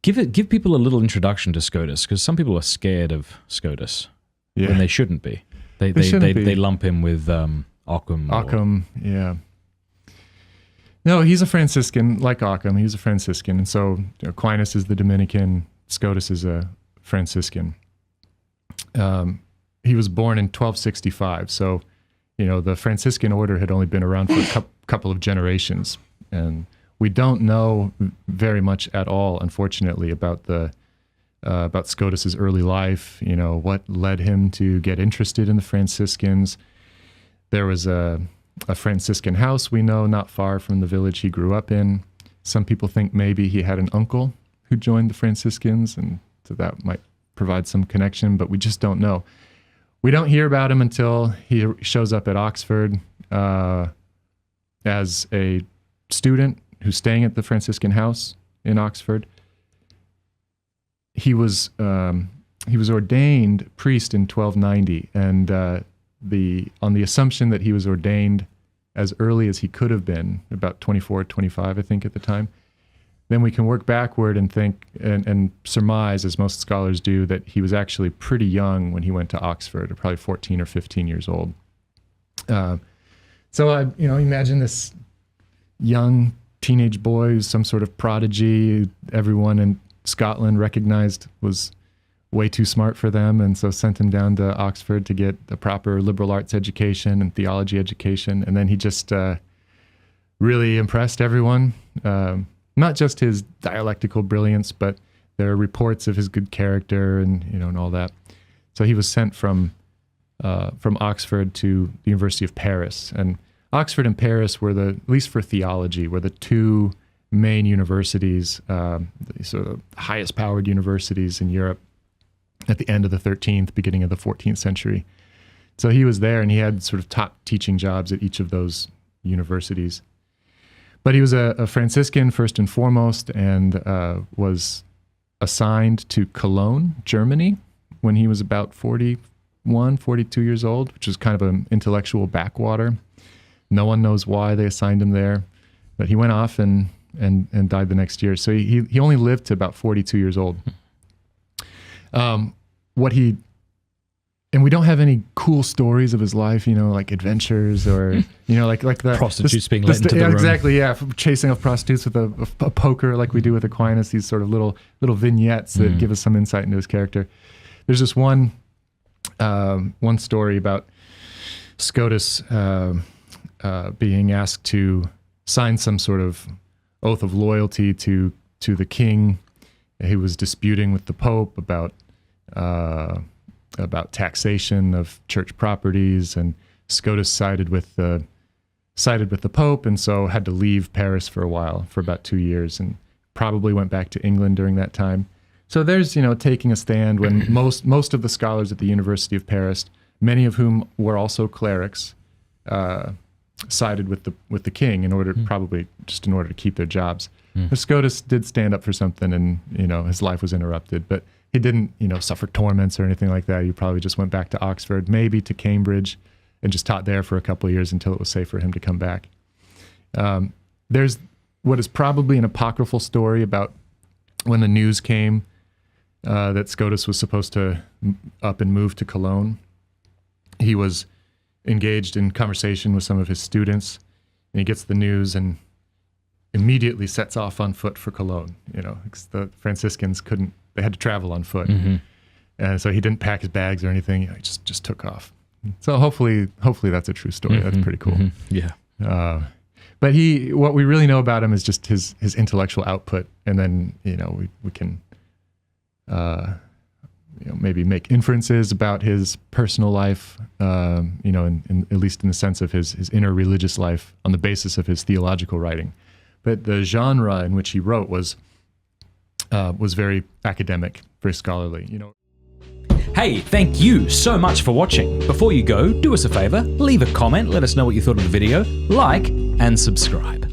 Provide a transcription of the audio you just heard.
Give people a little introduction to Scotus, because some people are scared of Scotus when they shouldn't be. They lump him with Occam. Occam, yeah. No, he's a Franciscan, like Occam. He's a Franciscan, and so Aquinas is the Dominican. Scotus is a Franciscan. He was born in 1265, so the Franciscan order had only been around for a couple of generations, and we don't know very much at all, unfortunately, about Scotus's early life. What led him to get interested in the Franciscans. There was a Franciscan house, we know, not far from the village he grew up in. Some people think maybe he had an uncle who joined the Franciscans, and so that might provide some connection, but we just don't know. We don't hear about him until he shows up at Oxford as a student who's staying at the Franciscan house in Oxford. He was ordained priest in 1290, and on the assumption that he was ordained as early as he could have been, about 24, 25, I think, at the time, then we can work backward and think and surmise, as most scholars do, that he was actually pretty young when he went to Oxford, or probably 14 or 15 years old. So I imagine this young teenage boy who's some sort of prodigy. Everyone in Scotland recognized was way too smart for them, and so sent him down to Oxford to get a proper liberal arts education and theology education. And then he just really impressed everyone. Not just his dialectical brilliance, but there are reports of his good character and all that. So he was sent from Oxford to the University of Paris, and Oxford and Paris were at least for theology, were the two main universities, the sort of highest powered universities in Europe at the end of the 13th, beginning of the 14th century. So he was there, and he had sort of top teaching jobs at each of those universities. But he was a Franciscan first and foremost, and was assigned to Cologne, Germany, when he was about 41, 42 years old, which was kind of an intellectual backwater. No one knows why they assigned him there, but he went off and died the next year. So he only lived to about 42 years old. And we don't have any cool stories of his life, like adventures or, like the prostitutes being led into the room. Exactly, yeah, chasing off prostitutes with a poker, like we do with Aquinas. These sort of little vignettes that give us some insight into his character. There's this one story about Scotus being asked to sign some sort of oath of loyalty to the king. He was disputing with the Pope about taxation of church properties, and Scotus sided with the Pope, and so had to leave Paris for a while, for about 2 years, and probably went back to England during that time. So there's taking a stand when most of the scholars at the University of Paris, many of whom were also clerics, sided with the king probably just in order to keep their jobs. Scotus did stand up for something, and his life was interrupted, but he didn't suffer torments or anything like that. He probably just went back to Oxford, maybe to Cambridge, and just taught there for a couple of years until it was safe for him to come back. There's what is probably an apocryphal story about when the news came that Scotus was supposed to up and move to Cologne. He was engaged in conversation with some of his students, and he gets the news and immediately sets off on foot for Cologne. The Franciscans they had to travel on foot. And so he didn't pack his bags or anything. He just took off. So hopefully that's a true story. That's pretty cool. Yeah. But what we really know about him is just his intellectual output. And then, we can, maybe make inferences about his personal life, in at least in the sense of his inner religious life on the basis of his theological writing. But the genre in which he wrote was very academic, very scholarly. Hey, thank you so much for watching. Before you go, do us a favor, leave a comment, let us know what you thought of the video, like, and subscribe.